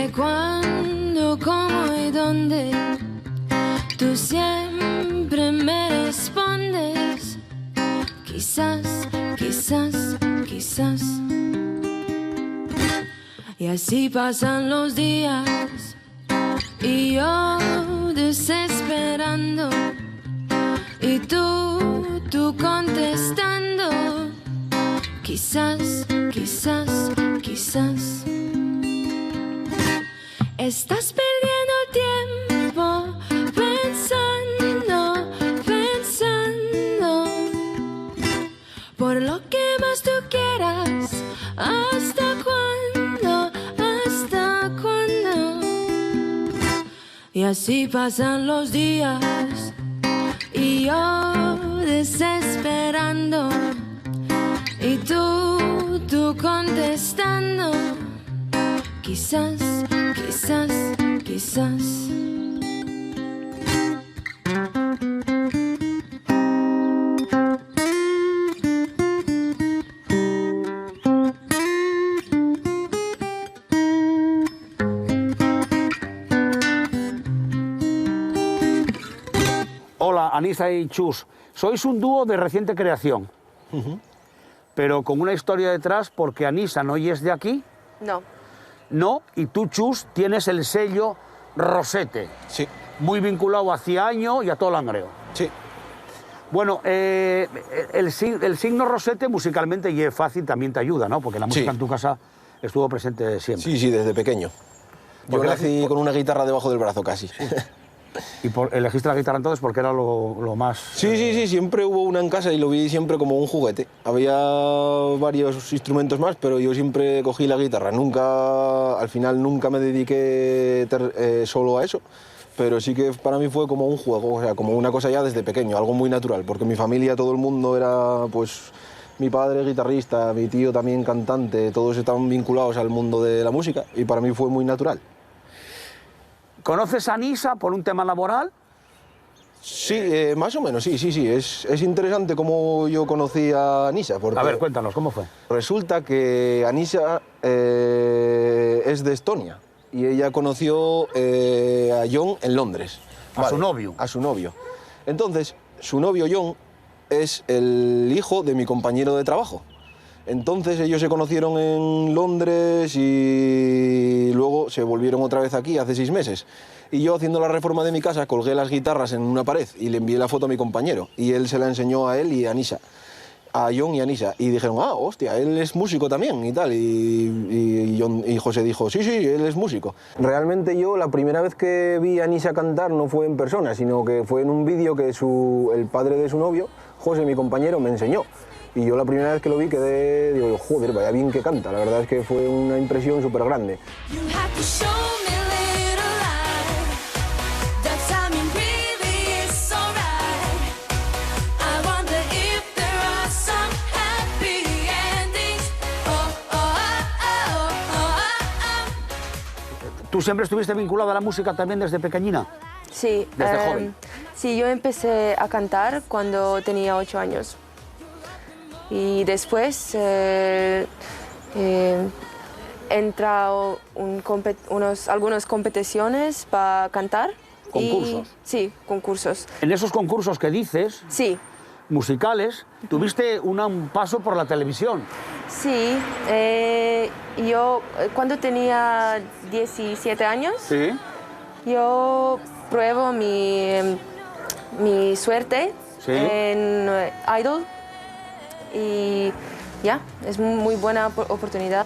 qué, cuándo, cómo y dónde. Tú siempre me respondes. Quizás, quizás, quizás. Y así pasan los días y yo desesperando y tú contestando. Quizás, quizás, quizás. Estás perdiendo tiempo pensando, pensando. Por lo que más tú quieras. ¿Hasta cuándo? ¿Hasta cuándo? Y así pasan los días y yo desesperando y tú contestando. Quizás, quizás, quizás. Hola, Anisa y Chus. Sois un dúo de reciente creación, pero con una historia detrás, porque Anisa no es de aquí. No. No, y tú, Chus, tienes el sello Rosete. Sí. Muy vinculado a Ciaño y a todo Langreo. Sí. Bueno, el signo Rosete musicalmente y es fácil, también te ayuda, ¿no? Porque la música en tu casa estuvo presente siempre. Sí, sí, desde pequeño. Yo nací con una guitarra debajo del brazo casi. ¿Y elegiste la guitarra entonces porque era lo más...? Sí, siempre hubo una en casa y lo vi siempre como un juguete. Había varios instrumentos más, pero yo siempre cogí la guitarra. Al final nunca me dediqué solo a eso, pero sí que para mí fue como un juego, o sea, como una cosa ya desde pequeño, algo muy natural, porque mi familia, todo el mundo era, pues, mi padre guitarrista, mi tío también cantante, todos estaban vinculados al mundo de la música y para mí fue muy natural. ¿Conoces a Anisa por un tema laboral? Sí, más o menos, sí. Es interesante cómo yo conocí a Anisa. Porque a ver, cuéntanos, ¿cómo fue? Resulta que Anisa es de Estonia y ella conoció a John en Londres. ¿A su novio? A su novio. Entonces, su novio John es el hijo de mi compañero de trabajo. Entonces ellos se conocieron en Londres y luego se volvieron otra vez aquí hace 6 meses. Y yo, haciendo la reforma de mi casa, colgué las guitarras en una pared y le envié la foto a mi compañero. Y él se la enseñó a él y a Anisa, a John y a Anisa. Y dijeron, ah, hostia, él es músico también y tal. Y José dijo, sí, él es músico. Realmente yo la primera vez que vi a Anisa cantar no fue en persona, sino que fue en un vídeo que el padre de su novio, José, mi compañero, me enseñó. Y yo la primera vez que lo vi digo, joder, vaya bien que canta. La verdad es que fue una impresión súper grande. ¿Tú siempre estuviste vinculada a la música también desde pequeñina? Sí. ¿Desde joven? Sí, yo empecé a cantar cuando tenía 8 años. Y después he entrado en algunas competiciones para cantar. ¿Concursos? Sí, concursos. En esos concursos que dices, sí, musicales, tuviste un paso por la televisión. Sí, yo cuando tenía 17 años, ¿Sí? Yo pruebo mi suerte en Idol. Y ya, es muy buena oportunidad.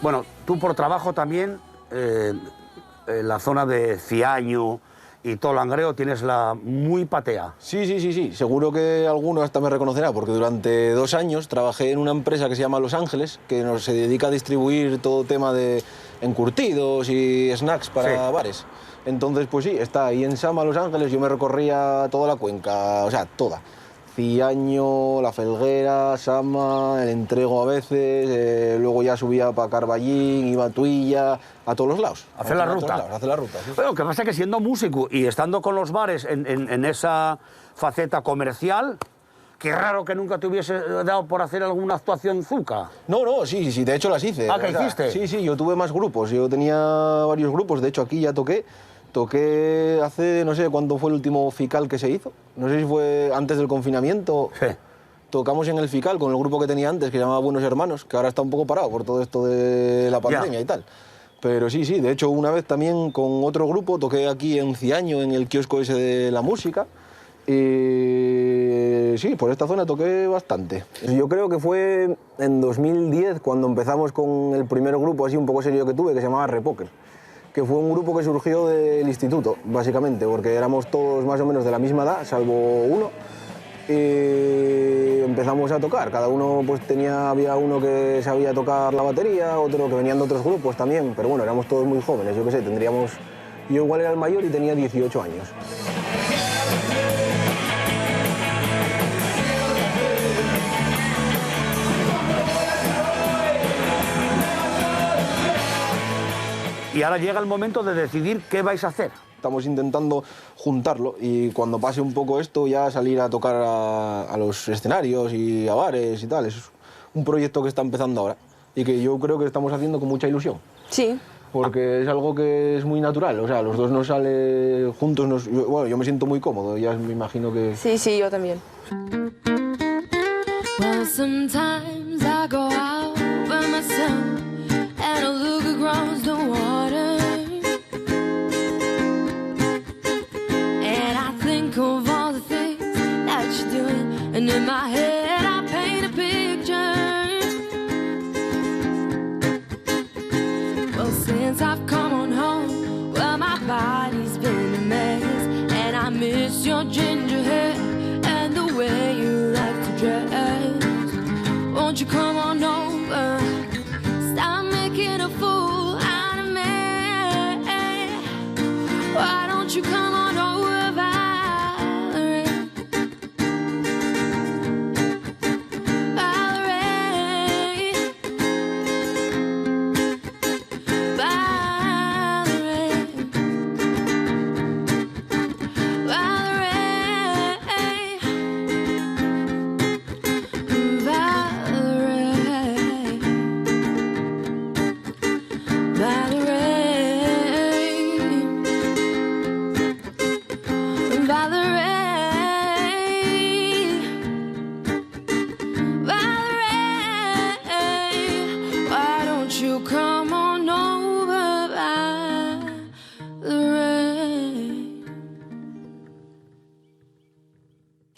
Bueno, tú por trabajo también, en la zona de Ciaño y todo Langreo tienes la muy patea. Sí. Seguro que alguno hasta me reconocerá, porque durante 2 años trabajé en una empresa que se llama Los Ángeles, que se dedica a distribuir todo tema de encurtidos y snacks para bares. Entonces, pues sí, está ahí en Sama, Los Ángeles, yo me recorría toda la cuenca, o sea, toda. Ciaño, La Felguera, Sama, El Entrego a veces, luego ya subía para Carballín, iba a Tuilla, a todos los lados. Hacer la ruta. Hacer la ruta, sí. Bueno, lo que pasa es que siendo músico y estando con los bares en esa faceta comercial, qué raro que nunca te hubiese dado por hacer alguna actuación zuca. No, sí, de hecho las hice. ¿Ah, qué hiciste? Sí, yo tuve más grupos, yo tenía varios grupos, de hecho aquí ya toqué hace, no sé cuándo fue el último FICAL que se hizo, no sé si fue antes del confinamiento. Sí. Tocamos en el FICAL con el grupo que tenía antes, que se llamaba Buenos Hermanos, que ahora está un poco parado por todo esto de la pandemia y tal. Pero sí, de hecho una vez también con otro grupo toqué aquí en Ciaño, en el kiosco ese de la música. Y sí, por esta zona toqué bastante. Yo creo que fue en 2010 cuando empezamos con el primer grupo así un poco serio que tuve, que se llamaba Repoker, que fue un grupo que surgió del instituto, básicamente, porque éramos todos más o menos de la misma edad, salvo uno, y empezamos a tocar. Cada uno pues había uno que sabía tocar la batería, otro que venían de otros grupos también, pero bueno, éramos todos muy jóvenes, yo qué sé, yo igual era el mayor y tenía 18 años. Y ahora llega el momento de decidir qué vais a hacer. Estamos intentando juntarlo y cuando pase un poco esto ya salir a tocar a los escenarios y a bares y tal. Es un proyecto que está empezando ahora y que yo creo que estamos haciendo con mucha ilusión. Sí. Porque es algo que es muy natural, o sea, los dos nos sale juntos, bueno, yo me siento muy cómodo, ya me imagino que... Sí, yo también. Well, sometimes I go out by myself and I look across the water and I think of all the things that you're doing, and in my head I paint a picture. Well, since I've come on home, well, my body's been a mess, and I miss your ginger hair and the way you like to dress. Won't you come on over? Stop making a fool out of me. Why don't you come on over, Valerie? Valerie, Valerie, Valerie, why don't you come